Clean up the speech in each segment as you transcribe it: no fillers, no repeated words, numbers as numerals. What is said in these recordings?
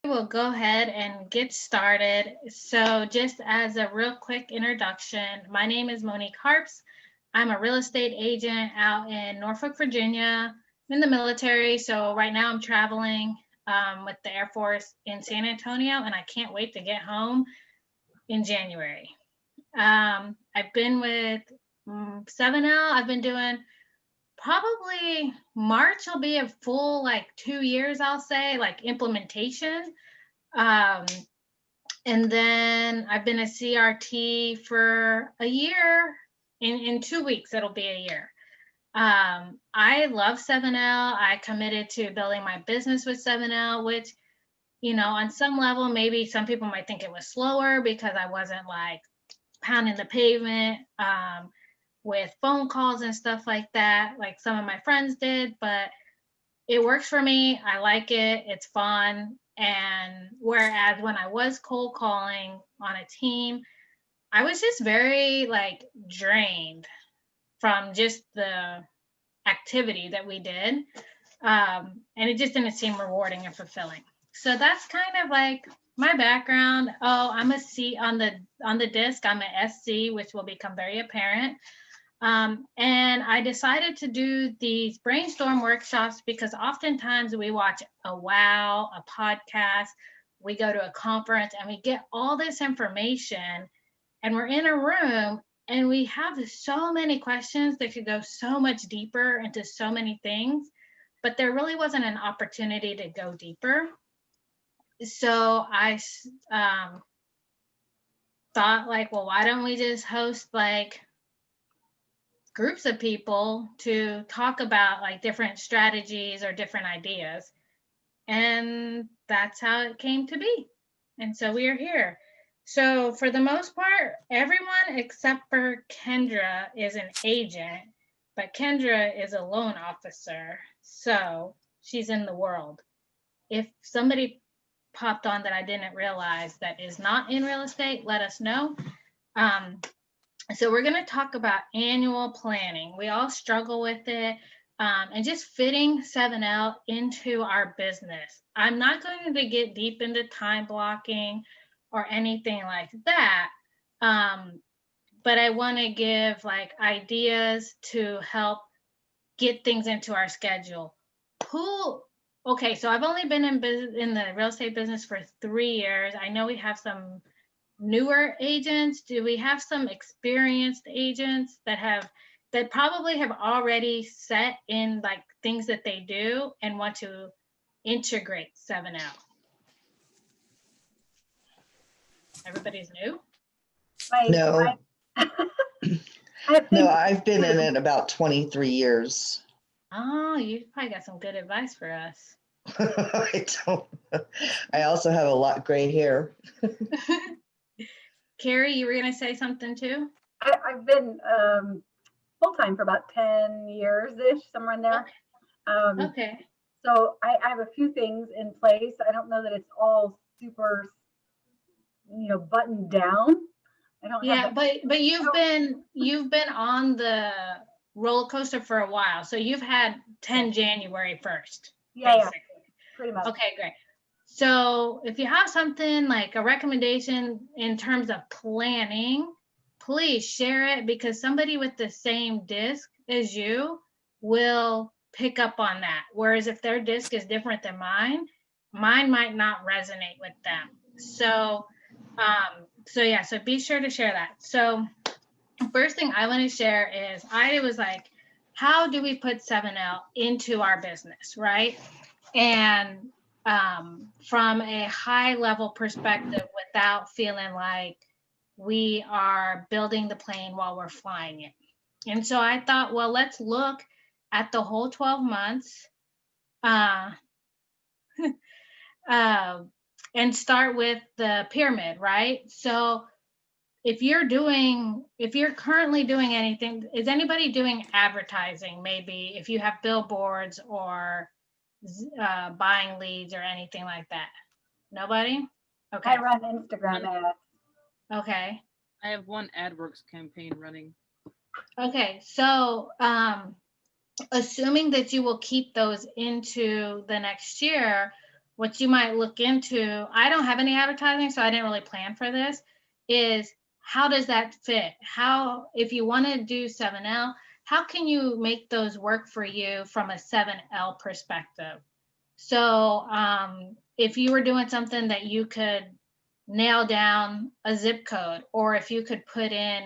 We'll go ahead and get started. So, just as a real quick introduction, my name is Monique Harps. I'm a real estate agent out in Norfolk, Virginia. I'm in the military, so right now I'm traveling with the Air Force in San Antonio, and I can't wait to get home in January. I've been with 7L. I've been doing probably March will be a full like 2 years, I'll say, like implementation. Um, and then I've been a CRT for a year. In 2 weeks, it'll be a year. I love 7L. I committed to building my business with 7L, which, on some level, maybe some people might think it was slower because I wasn't like pounding the pavement with phone calls and stuff like that, like some of my friends did. But it works for me. I like it. It's fun. And whereas when I was cold calling on a team, I was just very like drained from just the activity that we did. And it just didn't seem rewarding and fulfilling. So that's kind of like my background. Oh, I'm a C on the disc. I'm an SC, which will become very apparent. And I decided to do these brainstorm workshops because oftentimes we watch a wow, a podcast, we go to a conference and we get all this information and we're in a room and we have so many questions that could go so much deeper into so many things, but there really wasn't an opportunity to go deeper. So I thought like, well, why don't we just host like groups of people to talk about like different strategies or different ideas. And that's how it came to be. And so we are here. So for the most part, everyone except for Kendra is an agent, but Kendra is a loan officer. So she's in the world. If somebody popped on that I didn't realize that is not in real estate, let us know. So we're going to talk about annual planning. We all struggle with it, and just fitting 7L into our business. I'm not going to get deep into time blocking or anything like that, but I want to give like ideas to help get things into our schedule. Okay, so I've only been in the real estate business for 3 years. I know we have some newer agents? Do we have some experienced agents that probably have already set in like things that they do and want to integrate 7L? Everybody's new? No, I no, think I've been in it about 23 years. Oh, you probably got some good advice for us. I don't. I also have a lot gray hair. Carrie, you were going to say something too? I've been full time for about 10 years ish, somewhere in there. Okay. So I have a few things in place. I don't know that it's all super, buttoned down. I don't have Yeah, but you've been on the roller coaster for a while. So you've had 10 January 1st, yeah, basically. pretty much. Okay, great. So if you have something like a recommendation in terms of planning, please share it because somebody with the same disc as you will pick up on that. Whereas if their disc is different than mine might not resonate with them. So be sure to share that. So first thing I want to share is I was like, how do we put 7L into our business, right? And from a high level perspective without feeling like we are building the plane while we're flying it. And so I thought, well, let's look at the whole 12 months uh, uh, and start with the pyramid, right? So if you're currently doing anything, is anybody doing advertising? Maybe if you have billboards or buying leads or anything like that. Nobody? Okay. I run Instagram ads. Okay. I have one AdWorks campaign running. Okay. So, assuming that you will keep those into the next year, what you might look into, I don't have any advertising, so I didn't really plan for this, is how does that fit? How, if you want to do 7L, how can you make those work for you from a 7L perspective? So if you were doing something that you could nail down a zip code, or if you could put in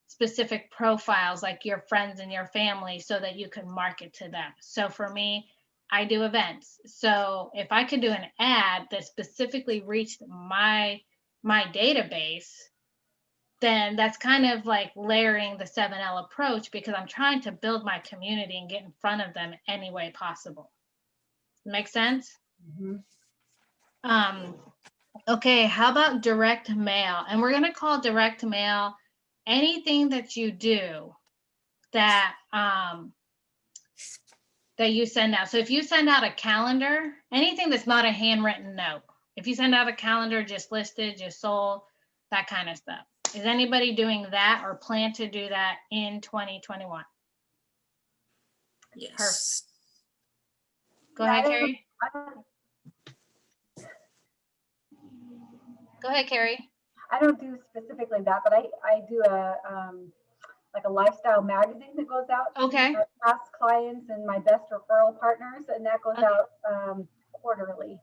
specific profiles like your friends and your family so that you can market to them. So for me, I do events. So if I could do an ad that specifically reached my database, then that's kind of like layering the 7L approach, because I'm trying to build my community and get in front of them any way possible. Make sense? Mhm. Okay, how about direct mail? And we're going to call direct mail anything that you do that that you send out. So if you send out a calendar, anything that's not a handwritten note, if you send out a calendar just listed, just sold, that kind of stuff. Is anybody doing that or plan to do that in 2021? Yes. Perfect. Go Yeah, ahead, I Carrie. don't- Go ahead, Carrie. I don't do specifically that, but I do like a lifestyle magazine that goes out to Okay. my past clients and my best referral partners, and that goes Okay. out quarterly.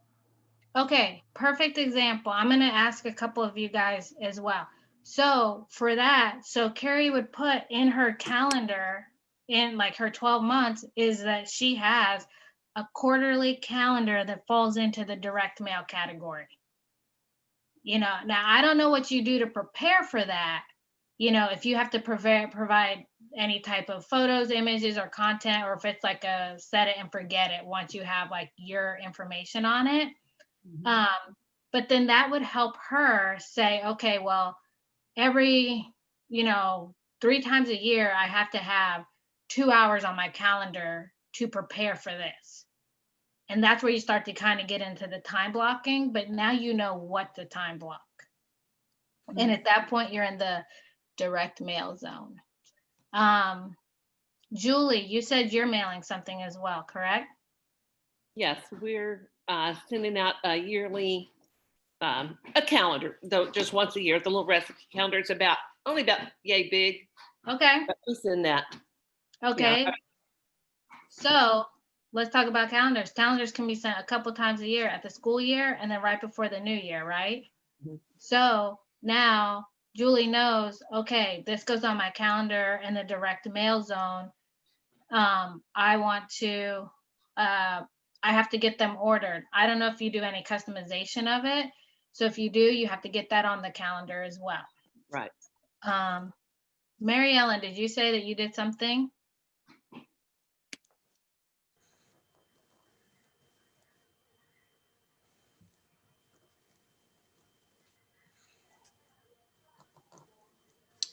Okay, perfect example. I'm going to ask a couple of you guys as well. So for that, so Carrie would put in her calendar, in like her 12 months, is that she has a quarterly calendar that falls into the direct mail category. You know, now I don't know what you do to prepare for that. You know, if you have to provide any type of photos, images, or content, or if it's like a set it and forget it once you have like your information on it. But then that would help her say, okay, well, every, 3 times a year, I have to have 2 hours on my calendar to prepare for this. And that's where you start to kind of get into the time blocking, but now you know what to time block. And at that point, you're in the direct mail zone. Julie, you said you're mailing something as well, correct? Yes, we're sending out a yearly a calendar, though just once a year. The little recipe calendar is only about yay big. Okay. But we send that. Okay. Yeah. So let's talk about calendars. Calendars can be sent a couple times a year at the school year and then right before the new year, right? Mhm. So now Julie knows, okay, this goes on my calendar in the direct mail zone. I want to, I have to get them ordered. I don't know if you do any customization of it. So if you do, you have to get that on the calendar as well. Right. Mary Ellen, did you say that you did something?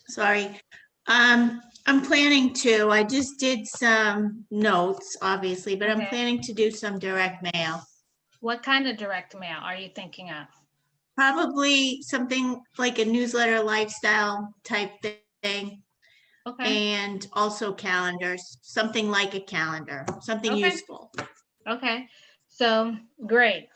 Sorry. I'm planning to. I just did some notes, obviously, but I'm Okay. planning to do some direct mail. What kind of direct mail are you thinking of? Probably something like a newsletter lifestyle type thing. Okay. And also calendars, something like a calendar, something Okay. useful. Okay. So great.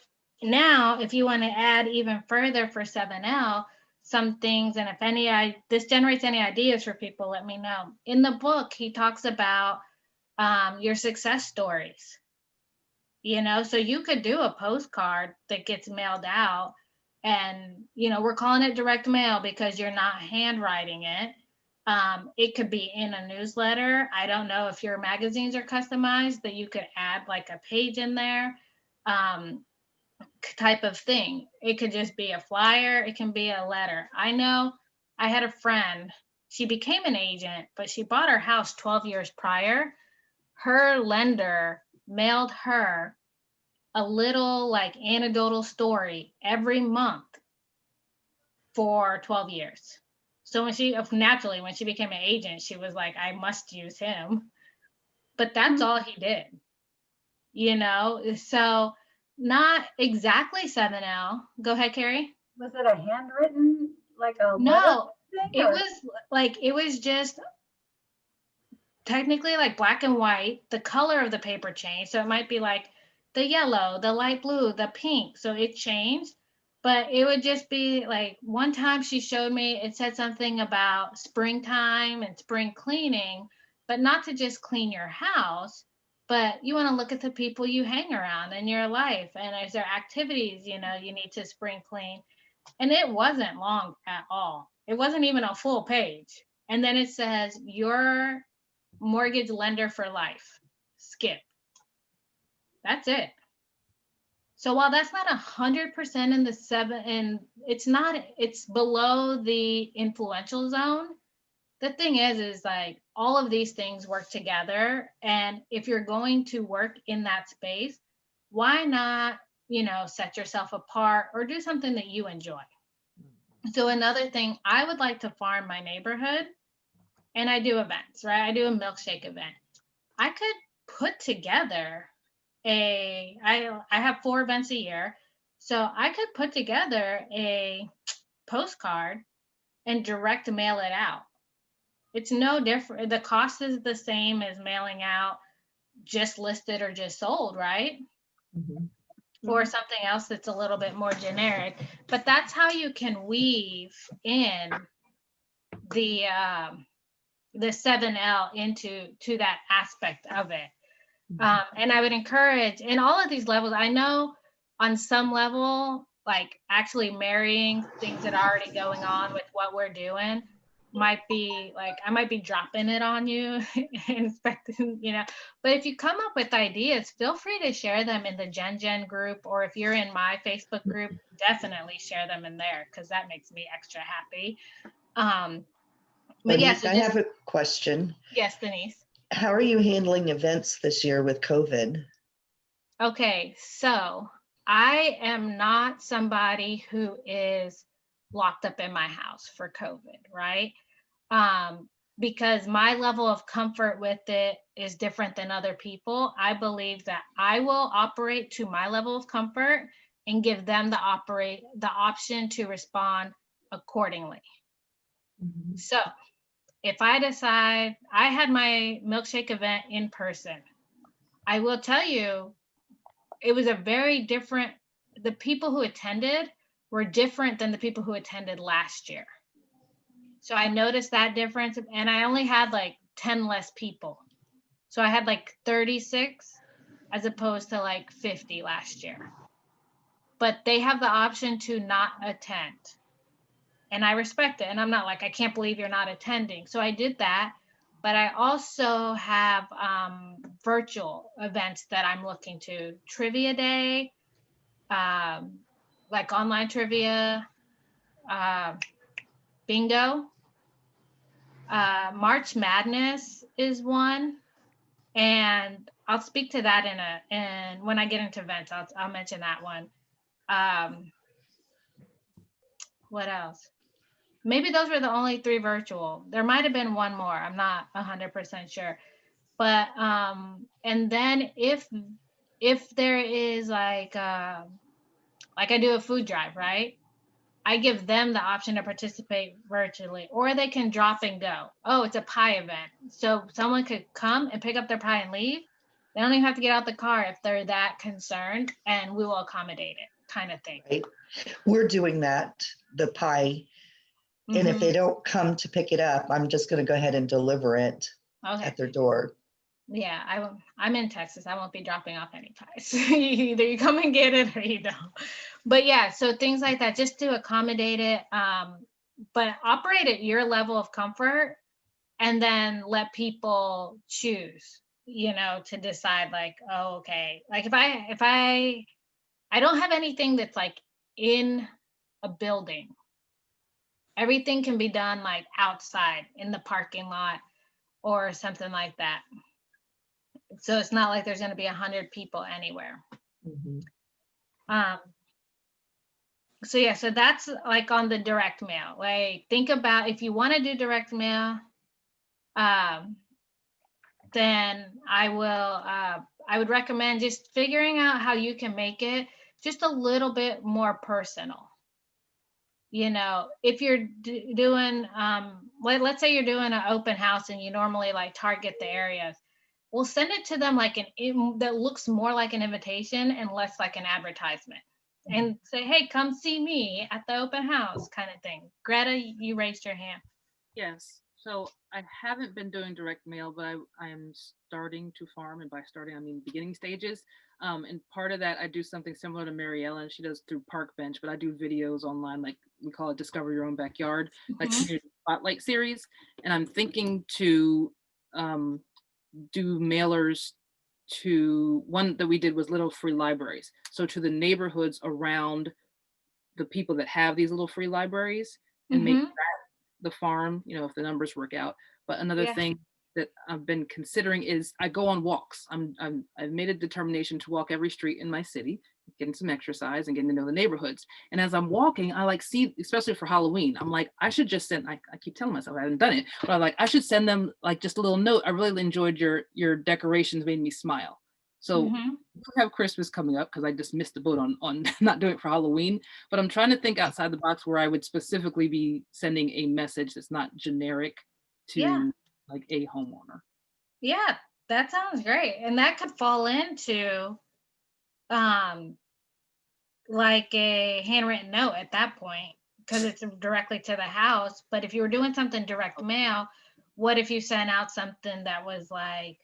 Now, if you want to add even further for 7L, some things, and if this generates any ideas for people, let me know. In the book, he talks about your success stories. So you could do a postcard that gets mailed out, and we're calling it direct mail because you're not handwriting it. It could be in a newsletter. I don't know if your magazines are customized, that you could add like a page in there, type of thing. It could just be a flyer. It can be a letter. I know I had a friend, she became an agent, but she bought her house 12 years prior. Her lender mailed her a little like anecdotal story every month for 12 years. So when she became an agent, she was like, I must use him. But that's all he did, So not exactly 7L. Go ahead, Carrie. Was it a handwritten, like a letter No, thing? it was just technically like black and white. The color of the paper changed. So it might be like the yellow, the light blue, the pink. So it changed. But it would just be like one time she showed me, it said something about springtime and spring cleaning, but not to just clean your house, but you want to look at the people you hang around in your life. And is there activities, you know, you need to spring clean? And it wasn't long at all. It wasn't even a full page. And then it says, your mortgage lender for life. Skip. That's it. So while that's not 100% in the seven, and it's below the influential zone. The thing is like all of these things work together. And if you're going to work in that space, why not, you know, set yourself apart or do something that you enjoy? So another thing, I would like to farm my neighborhood, and I do events, right? I do a milkshake event. I could put together I have 4 events a year. So I could put together a postcard and direct mail it out. It's no different. The cost is the same as mailing out just listed or just sold, right? Mhm. Or something else that's a little bit more generic. But that's how you can weave in the 7L into that aspect of it. And I would encourage in all of these levels, I know on some level, like actually marrying things that are already going on with what we're doing might be like, I might be dropping it on you and expecting, you know, but if you come up with ideas, feel free to share them in the Gen group, or if you're in my Facebook group, definitely share them in there because that makes me extra happy. But yeah, Monique, I have a question. Yes, Denise. How are you handling events this year with COVID? Okay, so I am not somebody who is locked up in my house for COVID, right? Because my level of comfort with it is different than other people. I believe that I will operate to my level of comfort and give them the option to respond accordingly. So if I decide, I had my milkshake event in person, I will tell you, it was a very different, the people who attended were different than the people who attended last year. So I noticed that difference, and I only had like 10 less people. So I had like 36 as opposed to like 50 last year. But they have the option to not attend. And I respect it. And I'm not like, I can't believe you're not attending. So I did that. But I also have virtual events that I'm looking to. Trivia Day, like online trivia, bingo. March Madness is one. And I'll speak to that and when I get into events, I'll mention that one. What else? Maybe those were the only 3 virtual. There might have been one more. I'm not 100% sure. But and then if there is like I do a food drive, right? I give them the option to participate virtually, or they can drop and go. Oh, it's a pie event. So someone could come and pick up their pie and leave. They don't even have to get out the car if they're that concerned, and we will accommodate it, kind of thing. Right. We're doing that, the pie. And if they don't come to pick it up, I'm just going to go ahead and deliver it at their door. Yeah, I'm in Texas. I won't be dropping off any pies. Either you come and get it or you don't. But yeah, so things like that, just to accommodate it. But operate at your level of comfort and then let people choose, you know, to decide like, oh, okay. Like if I don't have anything that's like in a building. Everything can be done like outside in the parking lot or something like that. So it's not like there's going to be 100 people anywhere. So yeah, so that's like on the direct mail. Like think about if you want to do direct mail, then I would recommend just figuring out how you can make it just a little bit more personal. You know, if you're doing, let's say you're doing an open house and you normally like target the areas. we'll send it to them like that looks more like an invitation and less like an advertisement. And say, hey, come see me at the open house kind of thing. Greta, you raised your hand. Yes. So I haven't been doing direct mail, but I am starting to farm, and by starting I mean beginning stages. And part of that I do something similar to Mary Ellen. She does through Park Bench, but I do videos online, like we call it Discover Your Own Backyard, like community spotlight series. And I'm thinking to do mailers to one that we did was little free libraries. So to the neighborhoods around the people that have these little free libraries, and make the farm, you know, if the numbers work out. But another thing that I've been considering is I go on walks. I've made a determination to walk every street in my city, getting some exercise and getting to know the neighborhoods. And as I'm walking, I like see, especially for Halloween, I'm like, I should just send, I keep telling myself I haven't done it, but I'm like, I should send them like just a little note. I really enjoyed your decorations, made me smile. So we have Christmas coming up because I just missed the boat on not doing it for Halloween. But I'm trying to think outside the box where I would specifically be sending a message that's not generic to like a homeowner. Yeah, that sounds great. And that could fall into like a handwritten note at that point, because it's directly to the house. But if you were doing something direct mail, what if you sent out something that was like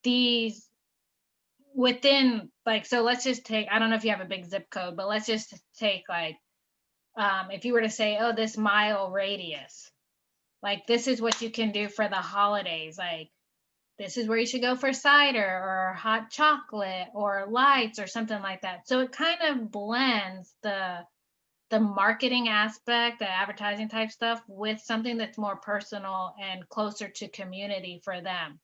these within, like, so let's just take, I don't know if you have a big zip code, but let's just take like if you were to say, oh, this mile radius, like this is what you can do for the holidays, like this is where you should go for cider or hot chocolate or lights or something like that. So it kind of blends the marketing aspect, the advertising type stuff, with something that's more personal and closer to community for them.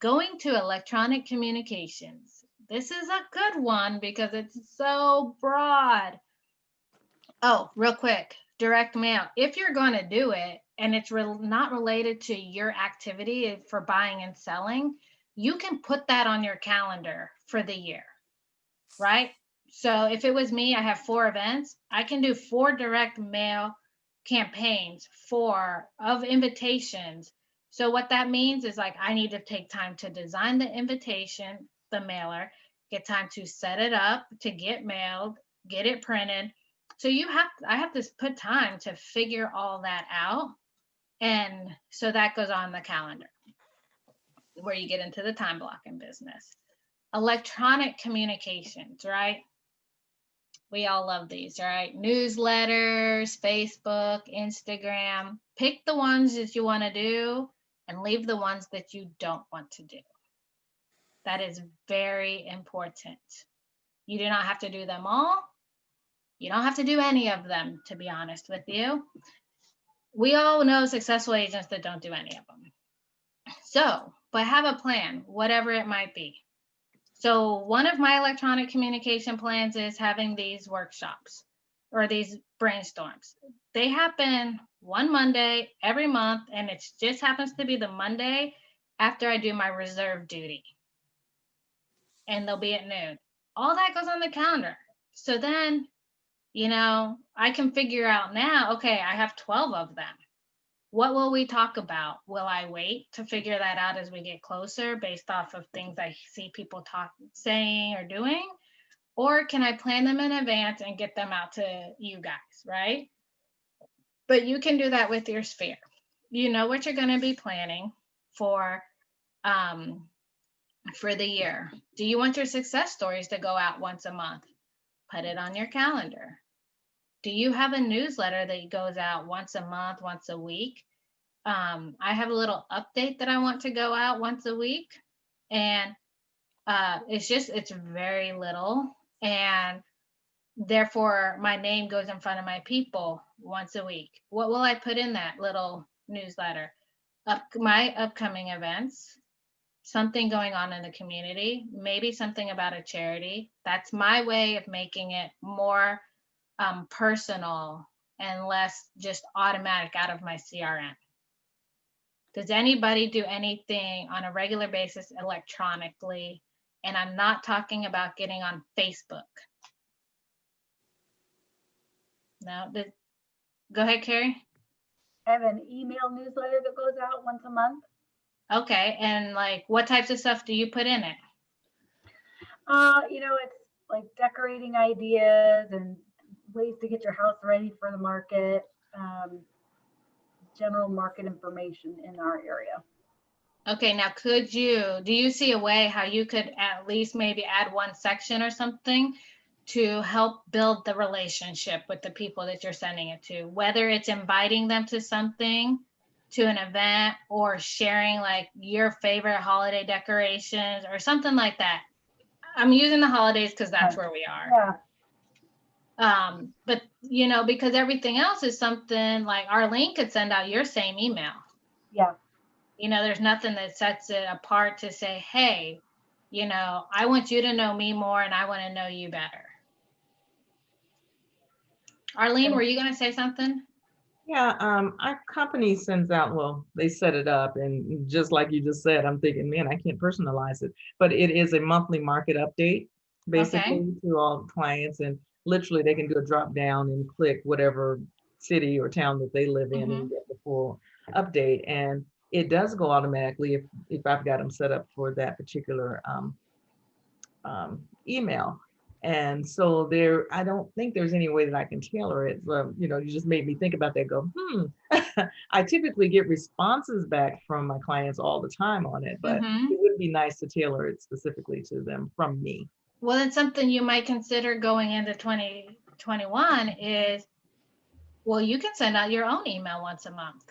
Going to electronic communications. This is a good one because it's so broad. Oh, real quick, direct mail. If you're going to do it and it's not related to your activity for buying and selling, you can put that on your calendar for the year, right? So if it was me, I have 4 events. I can do 4 direct mail campaigns, 4 of invitations. So what that means is like I need to take time to design the invitation, the mailer, get time to set it up, to get mailed, get it printed. So I have to put time to figure all that out. And so that goes on the calendar where you get into the time blocking business. Electronic communications, right? We all love these, right? Newsletters, Facebook, Instagram. Pick the ones that you want to do and leave the ones that you don't want to do. That is very important. You do not have to do them all. You don't have to do any of them, to be honest with you. We all know successful agents that don't do any of them. So, but have a plan, whatever it might be. So one of my electronic communication plans is having these workshops or these brainstorms. They happen one Monday every month, and it just happens to be the Monday after I do my reserve duty. And they'll be at noon. All that goes on the calendar. So then, you know, I can figure out now, okay, I have 12 of them. What will we talk about? Will I wait to figure that out as we get closer based off of things I see people saying or doing? Or can I plan them in advance and get them out to you guys, right? But you can do that with your sphere. You know what you're going to be planning for the year. Do you want your success stories to go out once a month? Put it on your calendar. Do you have a newsletter that goes out once a month, once a week? I have a little update that I want to go out once a week. And it's very little. And therefore, my name goes in front of my people once a week. What will I put in that little newsletter? My upcoming events, something going on in the community, maybe something about a charity. That's my way of making it more personal and less just automatic out of my CRM. Does anybody do anything on a regular basis electronically? And I'm not talking about getting on Facebook. No, go ahead, Carrie. I have an email newsletter that goes out once a month. Okay, and like what types of stuff do you put in it? It's like decorating ideas and ways to get your house ready for the market, general market information in our area. Okay, now do you see a way how you could at least maybe add one section or something to help build the relationship with the people that you're sending it to, whether it's inviting them to something, to an event, or sharing like your favorite holiday decorations or something like that. I'm using the holidays because that's where we are. Yeah. But because everything else is something like Arlene could send out your same email. Yeah. There's nothing that sets it apart to say, hey, I want you to know me more and I want to know you better. Arlene, were you going to say something? Yeah, our company sends out, well, they set it up, and just like you just said, I'm thinking, man, I can't personalize it, but it is a monthly market update, basically, to all clients, and literally they can do a drop down and click whatever city or town that they live in and get the full update. And it does go automatically if I've got them set up for that particular email. And so I don't think there's any way that I can tailor it. You just made me think about that, go, I typically get responses back from my clients all the time on it, but it would be nice to tailor it specifically to them from me. Well, it's something you might consider going into 2021 is, well, you can send out your own email once a month.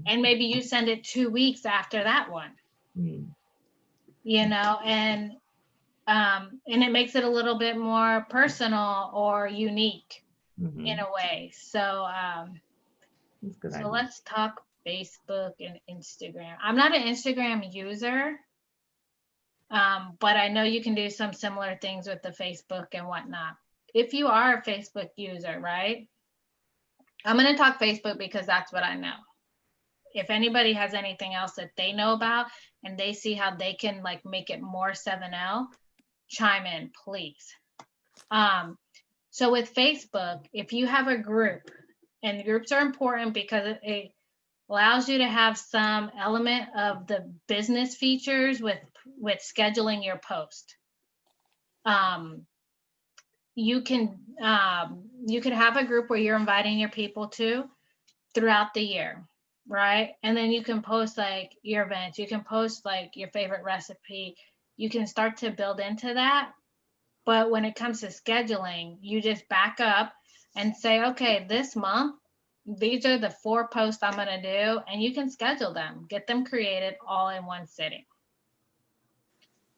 And maybe you send it 2 weeks after that one. And it makes it a little bit more personal or unique in a way. So let's talk Facebook and Instagram. I'm not an Instagram user, but I know you can do some similar things with the Facebook and whatnot. If you are a Facebook user, right? I'm going to talk Facebook because that's what I know. If anybody has anything else that they know about and they see how they can like make it more 7L, chime in, please. So with Facebook, if you have a group, and groups are important because it allows you to have some element of the business features with scheduling your post. You could have a group where you're inviting your people to throughout the year, right? And then you can post like your events, you can post like your favorite recipe, you can start to build into that. But when it comes to scheduling, you just back up and say, okay, this month, these are the 4 posts I'm going to do, and you can schedule them, get them created all in one sitting.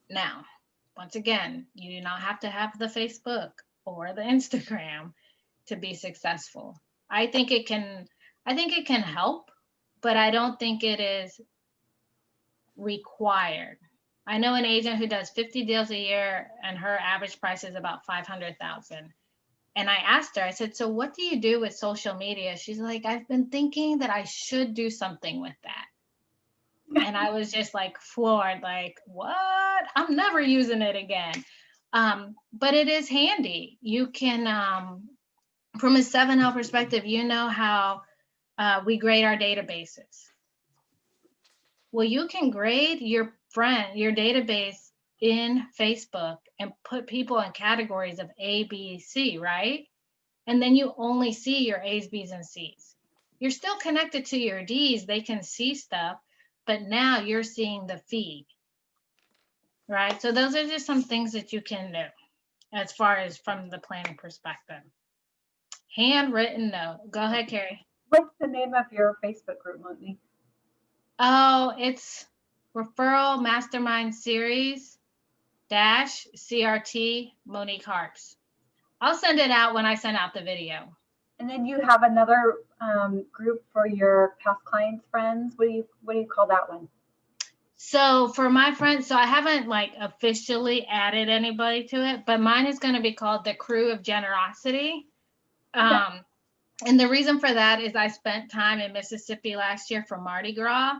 Now, once again, you do not have to have the Facebook or the Instagram to be successful. I think it can help, but I don't think it is required. I know an agent who does 50 deals a year and her average price is about 500,000. And I asked her, I said, so what do you do with social media? She's like, I've been thinking that I should do something with that. And I was just like floored, like, what? I'm never using it again. But it is handy. You can, from a 7L perspective, how we grade our databases. Well, you can grade your database in Facebook and put people in categories of A, B, C, right? And then you only see your A's, B's, and C's. You're still connected to your D's. They can see stuff, but now you're seeing the feed, right? So those are just some things that you can do as far as from the planning perspective. Handwritten note. Go ahead, Carrie. What's the name of your Facebook group, Monique? Oh, it's Referral Mastermind Series -CRT Monique Harps. I'll send it out when I send out the video. And then you have another group for your past clients, friends. What do you call that one? So for my friends, so I haven't like officially added anybody to it, but mine is going to be called the Crew of Generosity. Okay. And the reason for that is I spent time in Mississippi last year for Mardi Gras.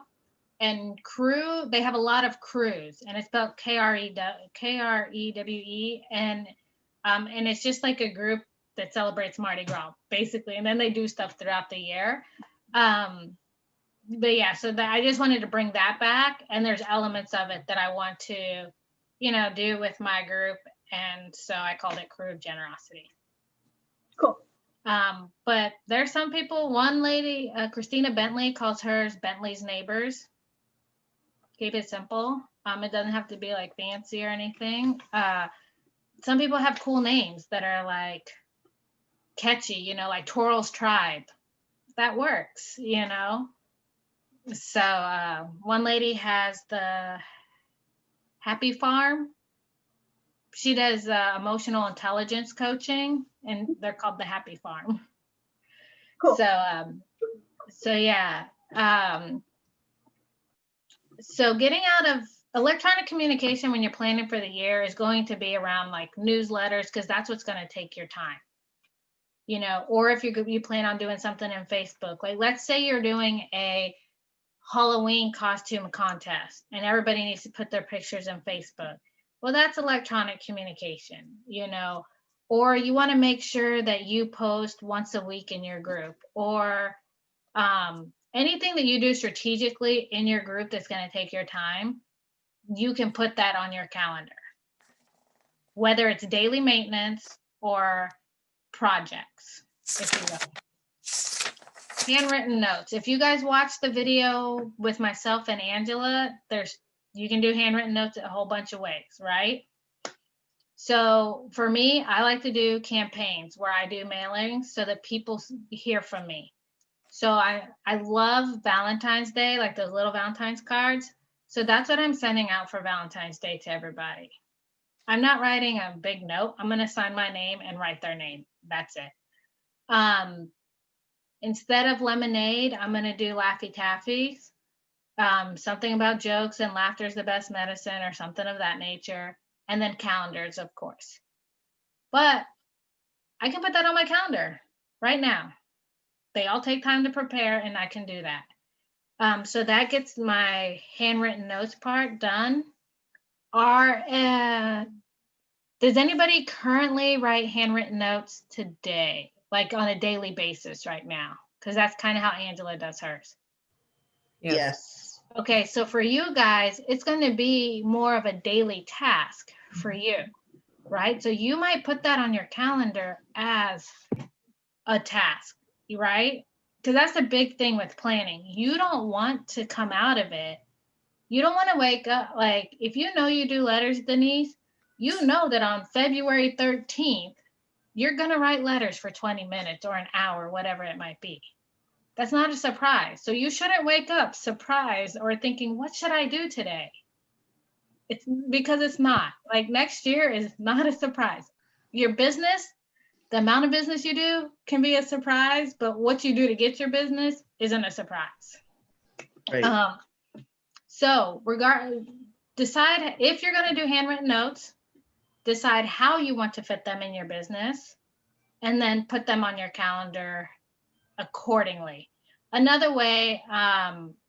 And crew, they have a lot of crews, and it's spelled KREWE, and it's just like a group that celebrates Mardi Gras, basically, and then they do stuff throughout the year. but yeah, so that I just wanted to bring that back, and there's elements of it that I want to, do with my group, and so I called it Crew of Generosity. Cool. But there's some people, one lady, Christina Bentley, calls hers Bentley's Neighbors. Keep it simple. It doesn't have to be like fancy or anything. Some people have cool names that are like catchy, like Toral's Tribe. That works, So one lady has the Happy Farm. She does emotional intelligence coaching, and they're called the Happy Farm. Cool. So yeah. So getting out of electronic communication when you're planning for the year is going to be around like newsletters, because that's what's going to take your time. Or if you plan on doing something in Facebook, like let's say you're doing a Halloween costume contest and everybody needs to put their pictures in Facebook. Well, that's electronic communication, or you want to make sure that you post once a week in your group, or anything that you do strategically in your group that's going to take your time, you can put that on your calendar, whether it's daily maintenance or projects, if you will. Handwritten notes. If you guys watch the video with myself and Angela, you can do handwritten notes a whole bunch of ways, right? So for me, I like to do campaigns where I do mailings so that people hear from me. So I love Valentine's Day, like those little Valentine's cards. So that's what I'm sending out for Valentine's Day to everybody. I'm not writing a big note. I'm going to sign my name and write their name. That's it. Instead of lemonade, I'm going to do Laffy Taffies. Something about jokes and laughter is the best medicine, or something of that nature. And then calendars, of course. But I can put that on my calendar right now. They all take time to prepare, and I can do that. So that gets my handwritten notes part done. Does anybody currently write handwritten notes today, like on a daily basis right now? Because that's kind of how Angela does hers. Yes. Okay, so for you guys, it's going to be more of a daily task for you, right? So you might put that on your calendar as a task, right? Because that's the big thing with planning. You don't want to come out of it. You don't want to wake up, like, if you know you do letters, Denise, you know that on February 13th, you're going to write letters for 20 minutes or an hour, whatever it might be. That's not a surprise. So you shouldn't wake up surprised or thinking, what should I do today? It's because it's not. Like, next year is not a surprise. Your business, the amount of business you do can be a surprise, but what you do to get your business isn't a surprise. Right. So decide if you're going to do handwritten notes, decide how you want to fit them in your business, and then put them on your calendar accordingly. Another way,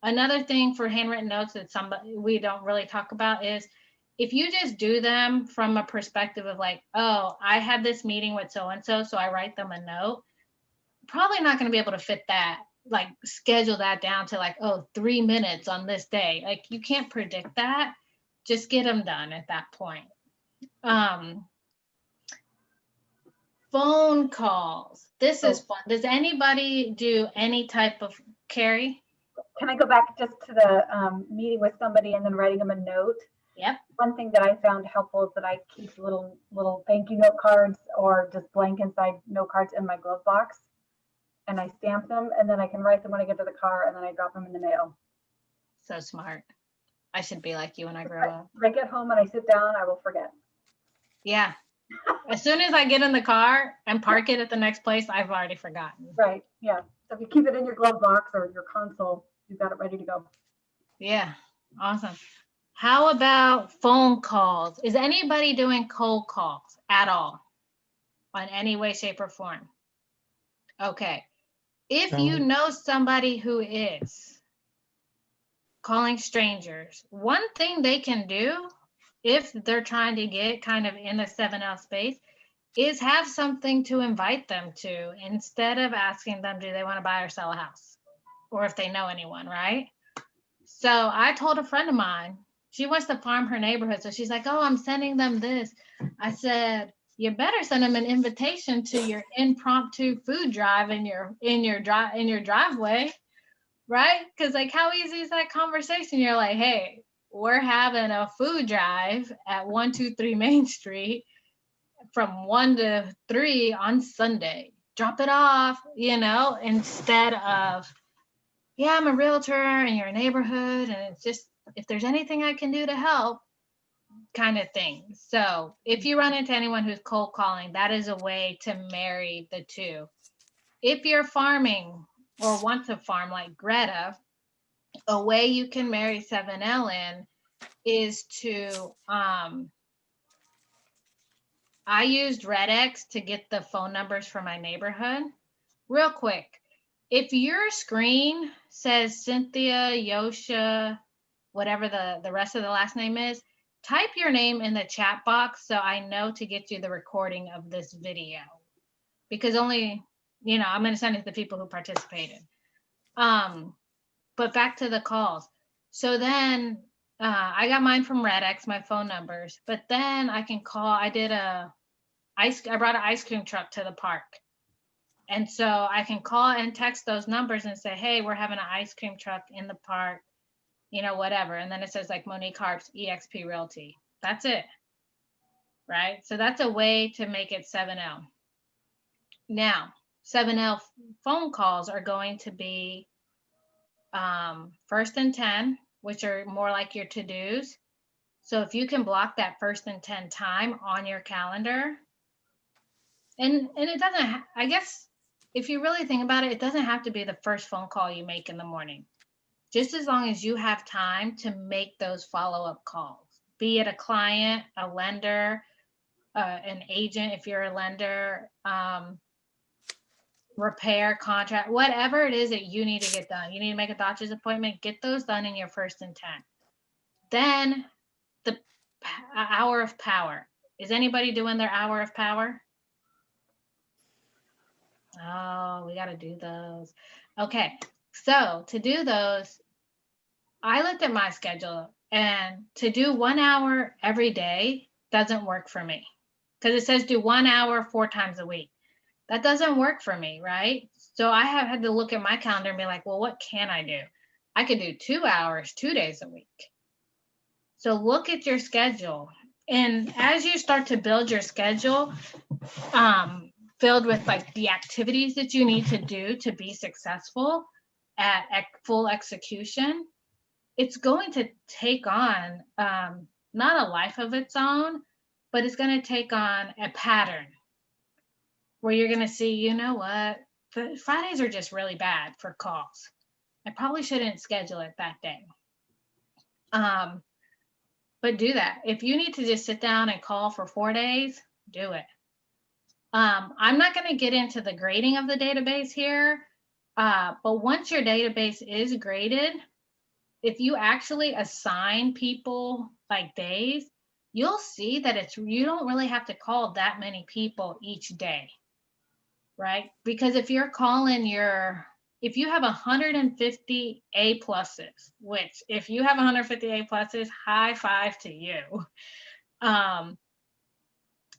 another thing for handwritten notes that we don't really talk about is if you just do them from a perspective of like, oh, I had this meeting with so-and-so, so I write them a note, probably not going to be able to fit that, like schedule that down to like, 3 minutes on this day. Like, you can't predict that. Just get them done at that point. Phone calls. This is fun. Does anybody do any type of, Carrie? Can I go back just to the meeting with somebody and then writing them a note? Yep. One thing that I found helpful is that I keep little thank you note cards or just blank inside note cards in my glove box, and I stamp them, and then I can write them when I get to the car, and then I drop them in the mail. So smart. I should be like you when I grow up. When I get home and I sit down, I will forget. Yeah. As soon as I get in the car and park it at the next place, I've already forgotten. Right. Yeah. So if you keep it in your glove box or your console, you've got it ready to go. Yeah. Awesome. How about phone calls? Is anybody doing cold calls at all in any way, shape, or form? Okay. If you know somebody who is calling strangers, one thing they can do if they're trying to get kind of in the 7L space is have something to invite them to instead of asking them, do they want to buy or sell a house? or if they know anyone, right? So I told a friend of mine, she wants to farm her neighborhood. So she's like, oh, I'm sending them this. I said, you better send them an invitation to your impromptu food drive in your driveway, right? Because like, how easy is that conversation? You're like, hey, we're having a food drive at 123 Main Street from 1 to 3 on Sunday. Drop it off, instead of, yeah, I'm a realtor in your neighborhood, and it's just, if there's anything I can do to help, kind of thing. So if you run into anyone who's cold calling, that is a way to marry the two. If you're farming or want to farm like Greta, a way you can marry 7L in is to, I used RedX to get the phone numbers for my neighborhood. Real quick, if your screen says Cynthia, Yosha, whatever the rest of the last name is, type your name in the chat box so I know to get you the recording of this video. Because only, I'm going to send it to the people who participated. But back to the calls. So then I got mine from RedX, my phone numbers. But then I can call. I brought an ice cream truck to the park. And so I can call and text those numbers and say, hey, we're having an ice cream truck in the park, whatever. And then it says like Monique Harps, eXp Realty. That's it. Right? So that's a way to make it 7L. Now, 7L phone calls are going to be first and 10, which are more like your to-dos. So if you can block that first and 10 time on your calendar, and it doesn't, I guess, if you really think about it, it doesn't have to be the first phone call you make in the morning. Just as long as you have time to make those follow-up calls, be it a client, a lender, an agent, if you're a lender, repair, contract, whatever it is that you need to get done. You need to make a doctor's appointment, get those done in your first and 10. Then the hour of power. Is anybody doing their hour of power? Oh, we got to do those. Okay. So to do those, I looked at my schedule, and to do 1 hour every day doesn't work for me because it says do 1 hour 4 times a week. That doesn't work for me, right? So I have had to look at my calendar and be like, well, what can I do? I could do 2 hours, 2 days a week. So look at your schedule. And as you start to build your schedule, filled with like the activities that you need to do to be successful at full execution, it's going to take on not a life of its own, but it's going to take on a pattern where you're going to see, you know what, the Fridays are just really bad for calls. I probably shouldn't schedule it that day. But do that. If you need to just sit down and call for 4 days, do it. I'm not going to get into the grading of the database here, but once your database is graded, if you actually assign people like days, you'll see that you don't really have to call that many people each day, right? Because if you're calling if you have 150 A pluses, which if you have 150 A pluses, high five to you.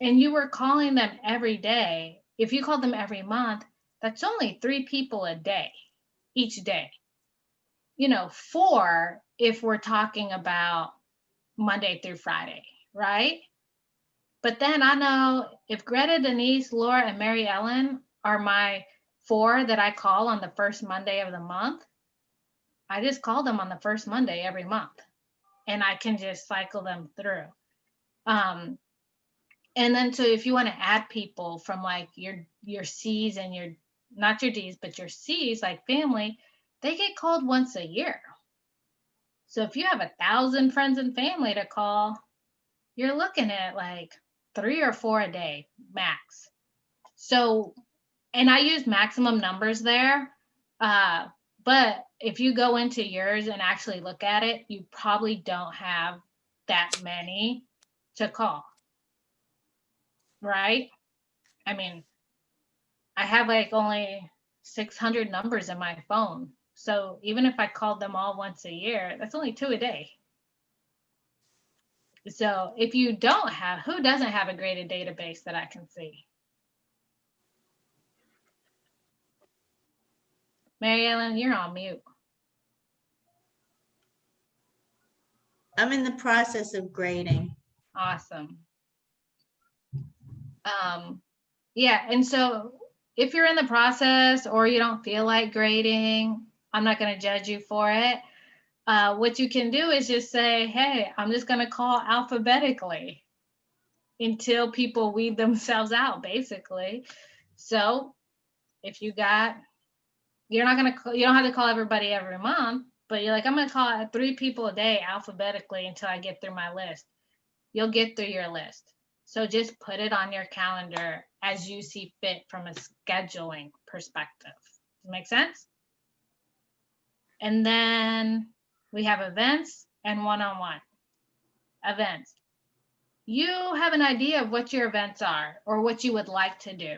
And you were calling them every day. If you called them every month, that's only 3 people a day, each day. 4 if we're talking about Monday through Friday, right? But then I know if Greta, Denise, Laura, and Mary Ellen are my 4 that I call on the first Monday of the month, I just call them on the first Monday every month, and I can just cycle them through. And then so if you want to add people from like your C's and not your D's, but your C's, like family, they get called once a year. So if you have 1,000 friends and family to call, you're looking at like 3 or 4 a day max. So, and I use maximum numbers there. But if you go into yours and actually look at it, you probably don't have that many to call, right? I mean, I have like only 600 numbers in my phone So even if I called them all once a year, that's only 2 a day. So if you don't have, who doesn't have a graded database that I can see? Mary Ellen, you're on mute. I'm in the process of grading. Awesome. Yeah, and so if you're in the process or you don't feel like grading, I'm not going to judge you for it. What you can do is just say, hey, I'm just going to call alphabetically until people weed themselves out, basically. So if you got, you're not going to, you don't have to call everybody every month, but you're like, I'm going to call 3 people a day alphabetically until I get through my list. You'll get through your list. So just put it on your calendar as you see fit from a scheduling perspective. Does it make sense? And then we have events and one-on-one. Events. You have an idea of what your events are or what you would like to do.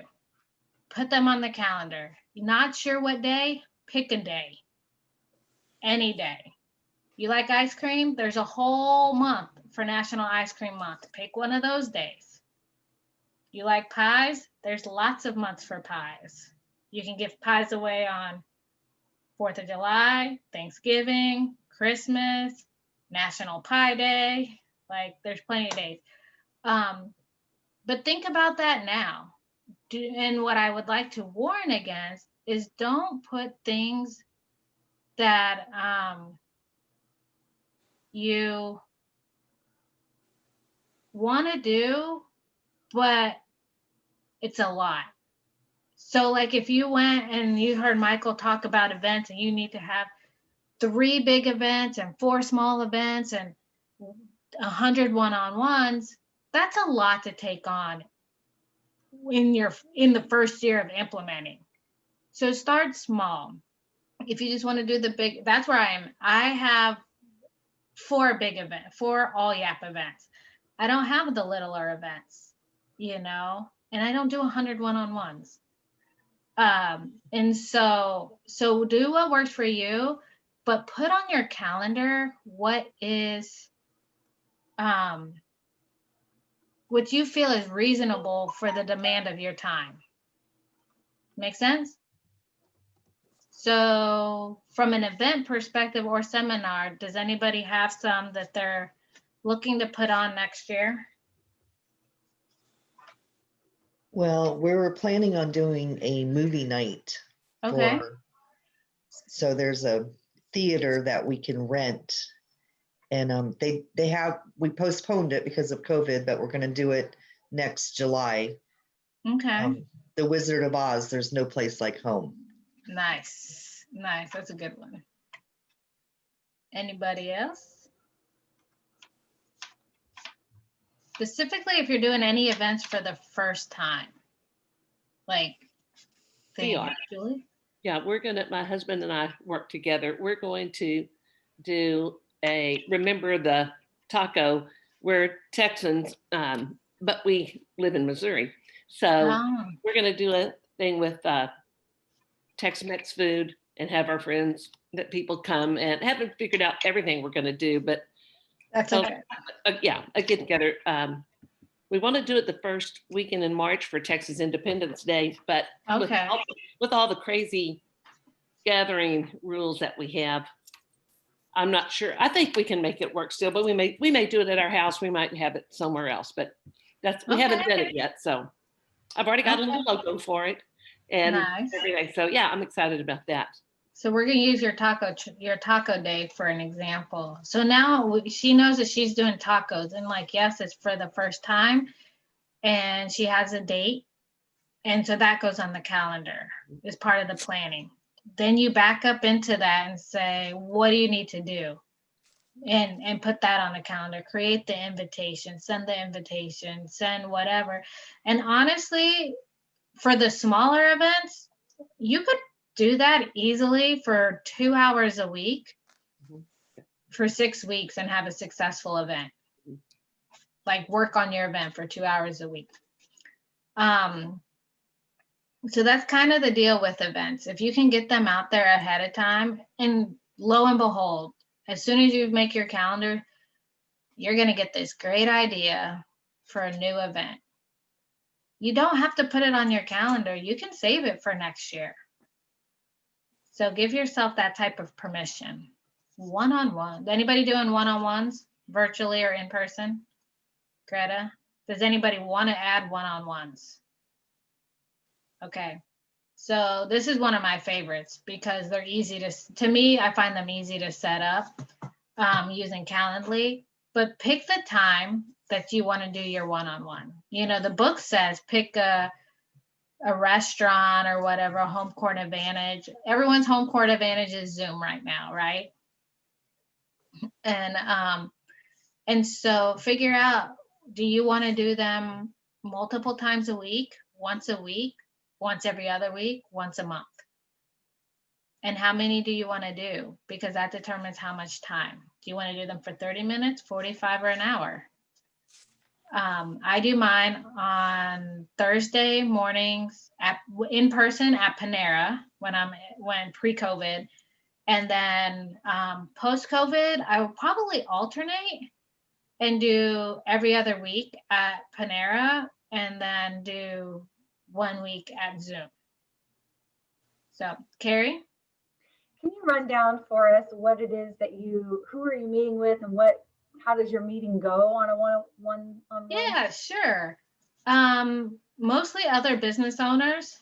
Put them on the calendar. You're not sure what day? Pick a day. Any day. You like ice cream? There's a whole month for National Ice Cream Month. Pick one of those days. You like pies? There's lots of months for pies. You can give pies away on 4th of July, Thanksgiving, Christmas, National Pie Day. Like there's plenty of days. But think about that now. And what I would like to warn against is don't put things that you want to do, but it's a lot. So like if you went and you heard Michael talk about events and you need to have 3 big events and 4 small events and 100 one-on-ones, that's a lot to take on in the first year of implementing. So start small. If you just want to do the big, that's where I am. I have 4 big events, 4 all YAP events. I don't have the littler events, and I don't do 100 one-on-ones. And so do what works for you, but put on your calendar what is what you feel is reasonable for the demand of your time. Make sense? So from an event perspective or seminar, does anybody have some that they're looking to put on next year? Well, we were planning on doing a movie night. Okay. So there's a theater that we can rent, and we postponed it because of COVID, but we're going to do it next July. Okay. The Wizard of Oz, there's no place like home. Nice. That's a good one. Anybody else? Specifically, if you're doing any events for the first time, like Julie? Yeah, my husband and I work together. We're going to do remember the taco. We're Texans, but we live in Missouri. So we're going to do a thing with Tex-Mex food and have our friends that people come, and haven't figured out everything we're going to do, but that's okay. A get together. We want to do it the first weekend in March for Texas Independence Day, but with all the crazy gathering rules that we have, I'm not sure. I think we can make it work still, but we may do it at our house. We might have it somewhere else, but we haven't done it yet. So I've already got a little logo for it and everything. So yeah, I'm excited about that. So we're going to use your taco day for an example. So now she knows that she's doing tacos, and yes, it's for the first time, and she has a date. And so that goes on the calendar as part of the planning. Then you back up into that and say, what do you need to do? And put that on the calendar, create the invitation, send the invitation, send whatever. And honestly, for the smaller events, you could do that easily for 2 hours a week for 6 weeks and have a successful event. Like work on your event for 2 hours a week. So that's kind of the deal with events. If you can get them out there ahead of time, and lo and behold, as soon as you make your calendar, you're going to get this great idea for a new event. You don't have to put it on your calendar. You can save it for next year. So give yourself that type of permission. One-on-one. Anybody doing one-on-ones virtually or in person? Greta, does anybody want to add one-on-ones? Okay. So this is one of my favorites because they're easy to me, I find them easy to set up using Calendly, but pick the time that you want to do your one-on-one. You know, the book says pick a restaurant or whatever, a home court advantage. Everyone's home court advantage is Zoom right now, right? And so figure out, do you want to do them multiple times a week, once every other week, once a month? And how many do you want to do? Because that determines how much time. Do you want to do them for 30 minutes, 45, or an hour? I do mine on Thursday mornings in person at Panera when pre-COVID. And then post-COVID, I will probably alternate and do every other week at Panera and then do 1 week at Zoom. So, Carrie? Can you run down for us what it is that who are you meeting with, and how does your meeting go on a one-on-one? Yeah, sure. Mostly other business owners.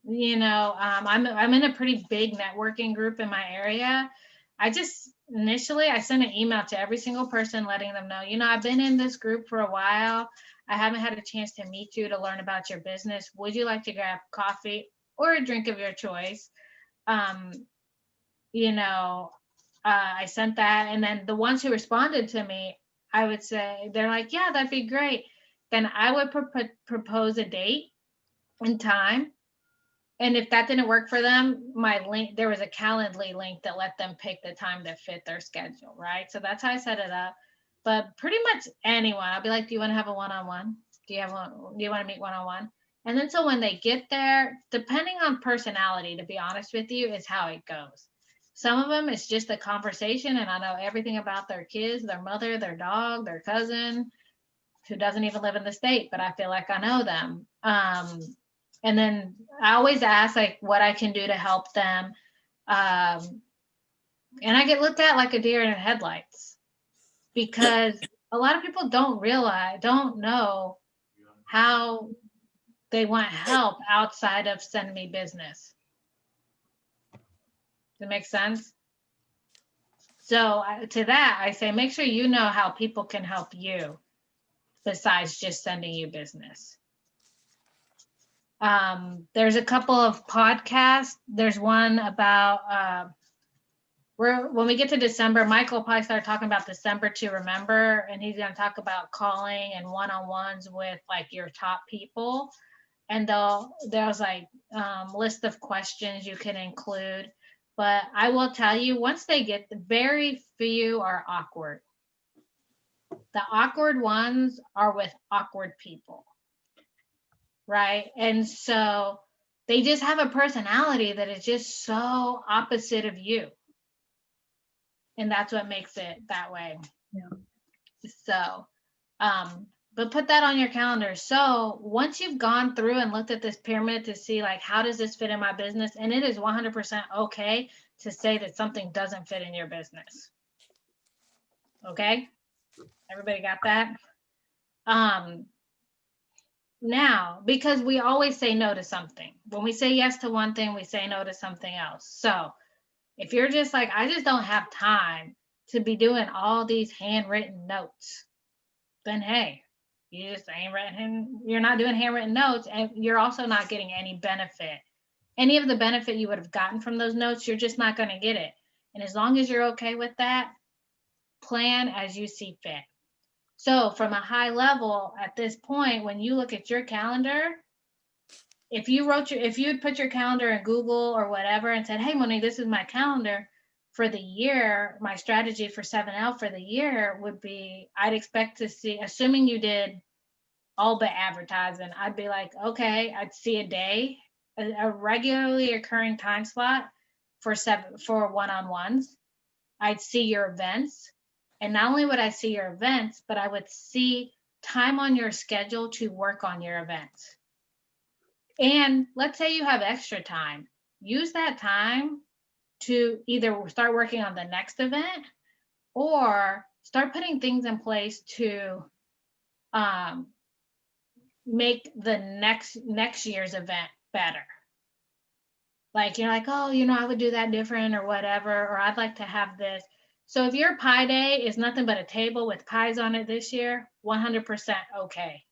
You know, I'm in a pretty big networking group in my area. I sent an email to every single person letting them know, you know, I've been in this group for a while. I haven't had a chance to meet you to learn about your business. Would you like to grab coffee or a drink of your choice? You know, I sent that, and then the ones who responded to me, I would say, they're like, yeah, that'd be great. Then I would propose a date and time. And if that didn't work for them, there was a Calendly link that let them pick the time that fit their schedule, right? So that's how I set it up. But pretty much anyone, I'll be like, do you want to have a one-on-one? Do you want to meet one-on-one? And then so when they get there, depending on personality, to be honest with you, is how it goes. Some of them, it's just a conversation, and I know everything about their kids, their mother, their dog, their cousin, who doesn't even live in the state, but I feel like I know them. And then I always ask like what I can do to help them. And I get looked at like a deer in the headlights because a lot of people don't know how they want help outside of send me business. Does it make sense? So to that, I say, make sure you know how people can help you besides just sending you business. There's a couple of podcasts. There's one about when we get to December, Michael will probably start talking about December to remember, and he's going to talk about calling and one-on-ones with like your top people. And there's like list of questions you can include. But I will tell you, once they get, very few are awkward. The awkward ones are with awkward people, right? And so they just have a personality that is just so opposite of you. And that's what makes it that way. Yeah. So, but put that on your calendar. So once you've gone through and looked at this pyramid to see like, how does this fit in my business? And it is 100% okay to say that something doesn't fit in your business. Okay. Everybody got that? Now, because we always say no to something. When we say yes to one thing, we say no to something else. So if you're just like, I just don't have time to be doing all these handwritten notes, then hey, you're not doing handwritten notes, and you're also not getting any benefit. Any of the benefit you would have gotten from those notes, you're just not going to get it. And as long as you're okay with that, plan as you see fit. So from a high level at this point, when you look at your calendar, if you had put your calendar in Google or whatever and said, hey, Monique, this is my calendar for the year, my strategy for 7L for the year would be, I'd expect to see, assuming you did all but advertising, I'd be like, okay, I'd see a day a regularly occurring time slot for one-on-ones. I'd see your events. And not only would I see your events, but I would see time on your schedule to work on your events. And let's say you have extra time. Use that time to either start working on the next event or start putting things in place to make the next year's event better. Like you're like, oh, I would do that different or whatever, or I'd like to have this. So if your pie day is nothing but a table with pies on it this year, 100% okay.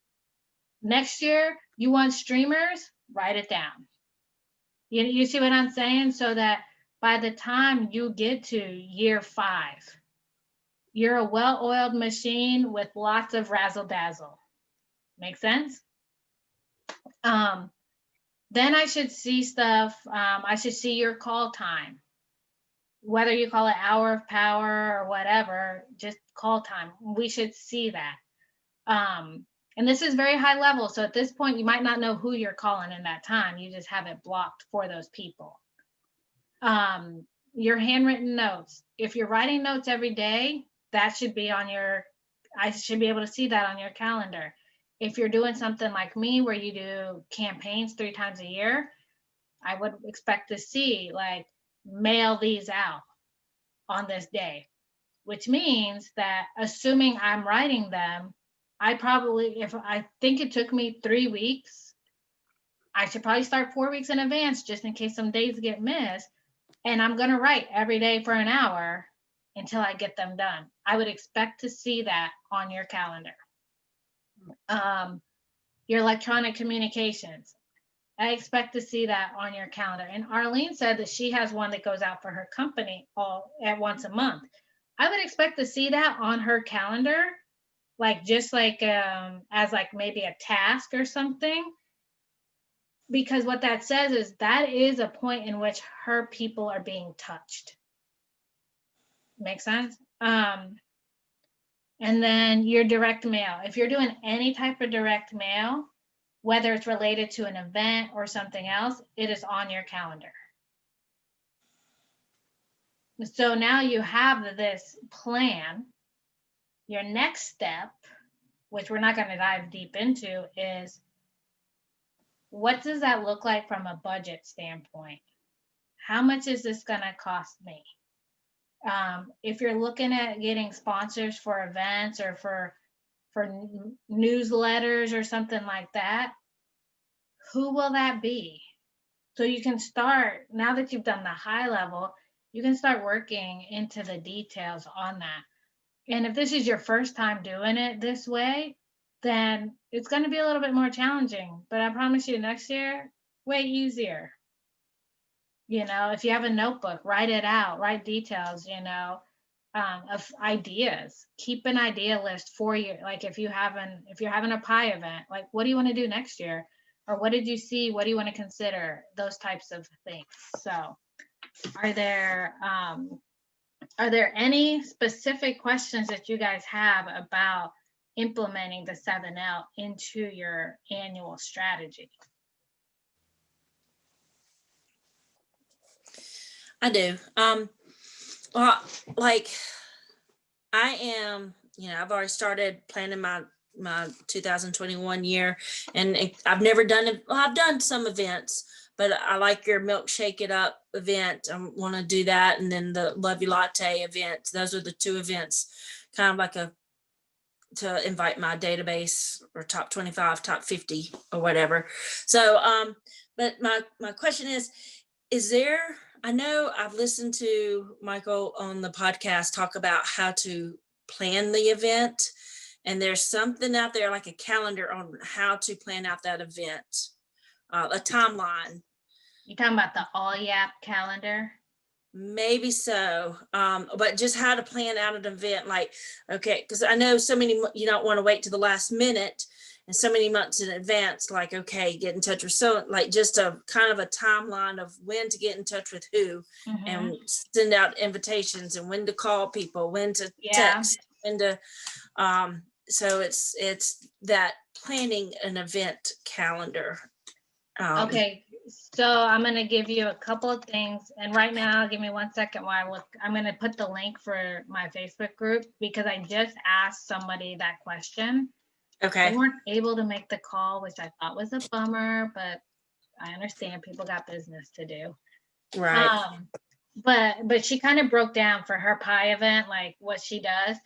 Next year, you want streamers, write it down. You see what I'm saying? So that by the time you get to year 5, you're a well-oiled machine with lots of razzle dazzle. Make sense? Then I should see stuff. I should see your call time. Whether you call it hour of power or whatever, just call time. We should see that. And this is very high level. So at this point, you might not know who you're calling in that time. You just have it blocked for those people. Your handwritten notes. If you're writing notes every day, that should be I should be able to see that on your calendar. If you're doing something like me where you do campaigns 3 times a year, I would expect to see like mail these out on this day, which means that assuming I'm writing them, if I think it took me 3 weeks, I should probably start 4 weeks in advance just in case some days get missed. And I'm going to write every day for an hour until I get them done. I would expect to see that on your calendar. Your electronic communications. I expect to see that on your calendar. And Arlene said that she has one that goes out for her company at once a month. I would expect to see that on her calendar, as like maybe a task or something. Because what that says is that is a point in which her people are being touched. Make sense? And then your direct mail. If you're doing any type of direct mail, whether it's related to an event or something else, it is on your calendar. So now you have this plan. Your next step, which we're not going to dive deep into, is what does that look like from a budget standpoint? How much is this going to cost me? If you're looking at getting sponsors for events or for newsletters or something like that, who will that be? So you can start, now that you've done the high level, you can start working into the details on that. And if this is your first time doing it this way, then it's going to be a little bit more challenging. But I promise you next year, way easier. If you have a notebook, write it out, write details, of ideas. Keep an idea list for you. Like if you're having a pie event, like what do you want to do next year? Or what did you see? What do you want to consider? Those types of things. So are there any specific questions that you guys have about implementing the 7L into your annual strategy? I do. Well, like I am, I've already started planning my 2021 year, and I've never done it. Well, I've done some events, but I like your milkshake it up event. I want to do that. And then the Love You Latte event. Those are the 2 events, kind of like to invite my database or top 25, top 50 or whatever. So, but my question is there, I know I've listened to Michael on the podcast talk about how to plan the event, and there's something out there like a calendar on how to plan out that event, a timeline. You talking about the All Yap calendar? Maybe so, but just how to plan out an event, like, okay, because I know so many, you don't want to wait to the last minute, and so many months in advance, like, okay, get in touch with like just a kind of a timeline of when to get in touch with who, and send out invitations, and when to call people, when to text, when to, so it's that planning an event calendar. Okay, So I'm going to give you a couple of things. And right now, give me 1 second while I look. I'm going to put the link for my Facebook group because I just asked somebody that question. Okay. They weren't able to make the call, which I thought was a bummer, but I understand people got business to do. Right. But she kind of broke down for her pie event, like what she does.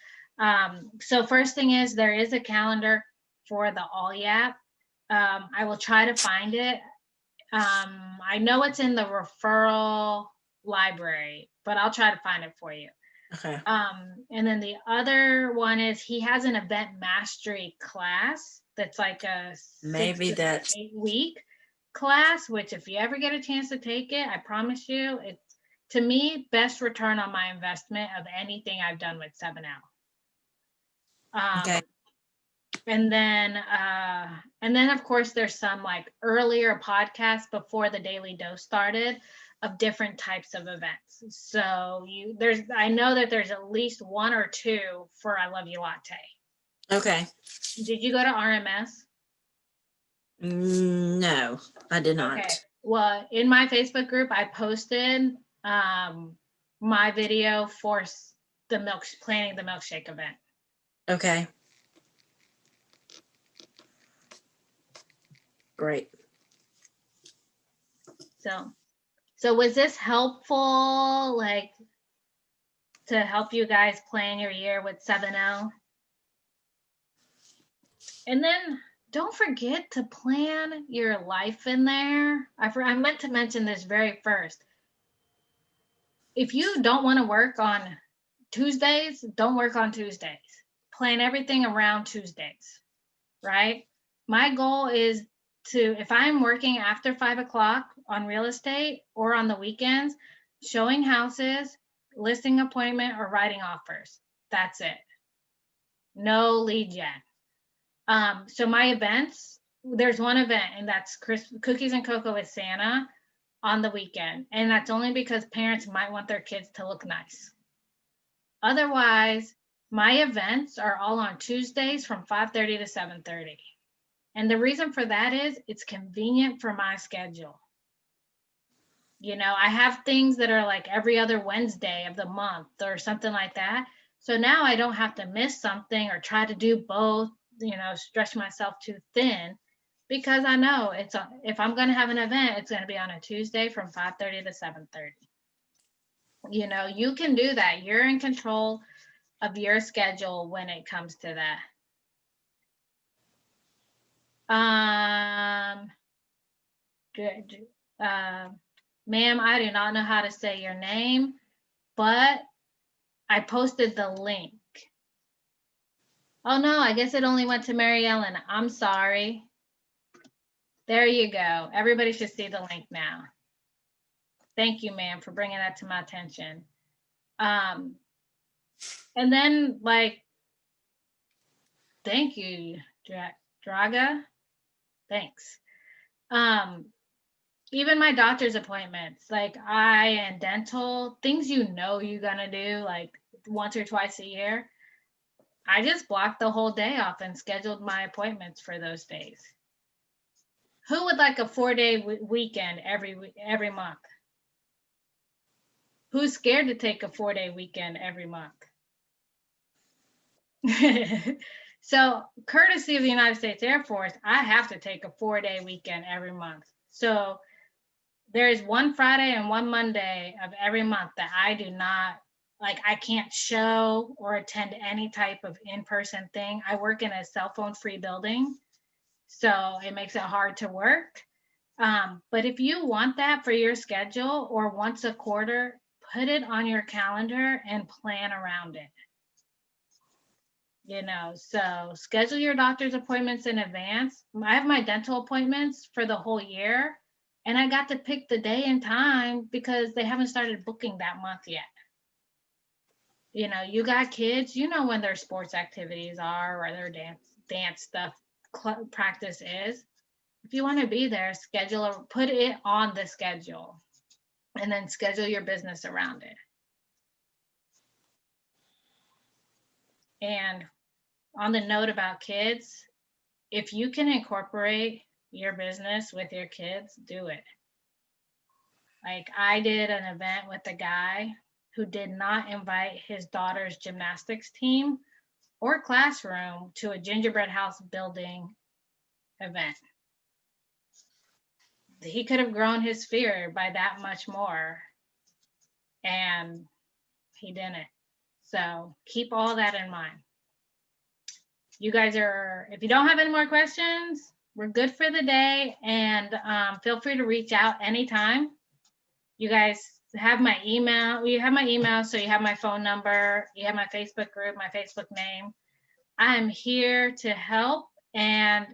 So first thing is there is a calendar for the All Yap. I will try to find it. I know it's in the referral library, but I'll try to find it for you. Okay. And then the other one is he has an event mastery class that's like a Maybe 6 to that's 8 week class, which if you ever get a chance to take it, I promise you, it's to me best return on my investment of anything I've done with 7L. okay. And then of course there's some like earlier podcasts before the Daily Dose started of different types of events. So I know that there's at least 1 or 2 for I Love You Latte. Okay. Did you go to RMS? No, I did not. Okay. Well, in my Facebook group, I posted my video for planning the milkshake event. Okay. Great. So was this helpful, like to help you guys plan your year with 7L? And then don't forget to plan your life in there. I meant to mention this very first. If you don't want to work on Tuesdays, don't work on Tuesdays. Plan everything around Tuesdays, right? My goal is if I'm working after 5 o'clock on real estate or on the weekends, showing houses, listing appointment, or writing offers. That's it. No lead gen. So my events, there's one event, and that's Cookies and Cocoa with Santa on the weekend. And that's only because parents might want their kids to look nice. Otherwise, my events are all on Tuesdays from 5:30 to 7:30. And the reason for that is it's convenient for my schedule. You know, I have things that are like every other Wednesday of the month or something like that. So now I don't have to miss something or try to do both, stretch myself too thin, because I know if I'm going to have an event, it's going to be on a Tuesday from 5:30 to 7:30. You can do that. You're in control of your schedule when it comes to that. Ma'am, I do not know how to say your name, but I posted the link. Oh no, I guess it only went to Mary Ellen. I'm sorry. There you go. Everybody should see the link now. Thank you, ma'am, for bringing that to my attention. And then, thank you, Draga. Thanks. Even my doctor's appointments, like eye and dental, things you're gonna do like once or twice a year, I just blocked the whole day off and scheduled my appointments for those days. Who would like a 4-day weekend every month? Who's scared to take a 4-day weekend every month? So, courtesy of the United States Air Force, I have to take a 4-day weekend every month. So there's one Friday and one Monday of every month that I do not, I can't show or attend any type of in-person thing. I work in a cell phone free building, so it makes it hard to work. But if you want that for your schedule or once a quarter, put it on your calendar and plan around it. So schedule your doctor's appointments in advance. I have my dental appointments for the whole year, and I got to pick the day and time because they haven't started booking that month yet. You got kids, when their sports activities are or their dance stuff practice is. If you want to be there, put it on the schedule, and then schedule your business around it. And on the note about kids, if you can incorporate your business with your kids, do it. Like I did an event with a guy who did not invite his daughter's gymnastics team or classroom to a gingerbread house building event. He could have grown his fear by that much more, and he didn't. So keep all that in mind. You guys are, if you don't have any more questions, we're good for the day, and feel free to reach out anytime. You guys have my email. You have my email, so you have my phone number. You have my Facebook group, my Facebook name. I'm here to help. And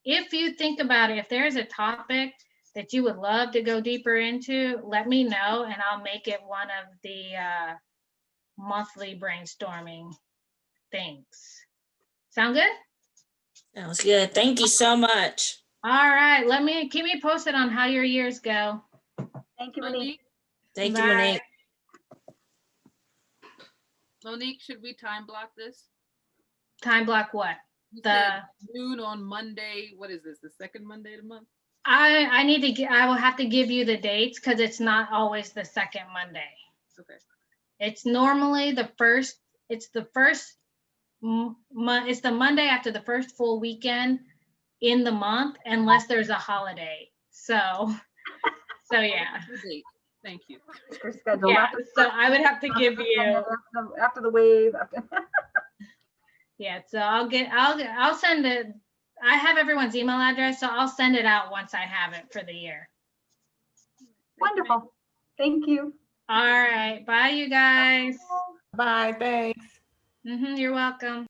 if you think about it, if there's a topic that you would love to go deeper into, let me know, and I'll make it one of the monthly brainstorming things. Sound good? Sounds good. Thank you so much. All right. Keep me posted on how your years go. Thank you, Monique. Thank you, Bye. Monique. Monique, should we time block this? Time block what? You The said noon on Monday. What is this? The second Monday of the month? I need to get, I will have to give you the dates because it's not always the second Monday. Okay. It's normally the first, it's the first, it's the Monday after the first full weekend in the month, unless there's a holiday. So yeah. Thank you. For schedule, Yeah, not the so I would have to give you, after the wave. After yeah, so I'll send it. I have everyone's email address, so I'll send it out once I have it for the year. Wonderful. Thank you. All right. Bye, you guys. Bye, thanks. You're welcome.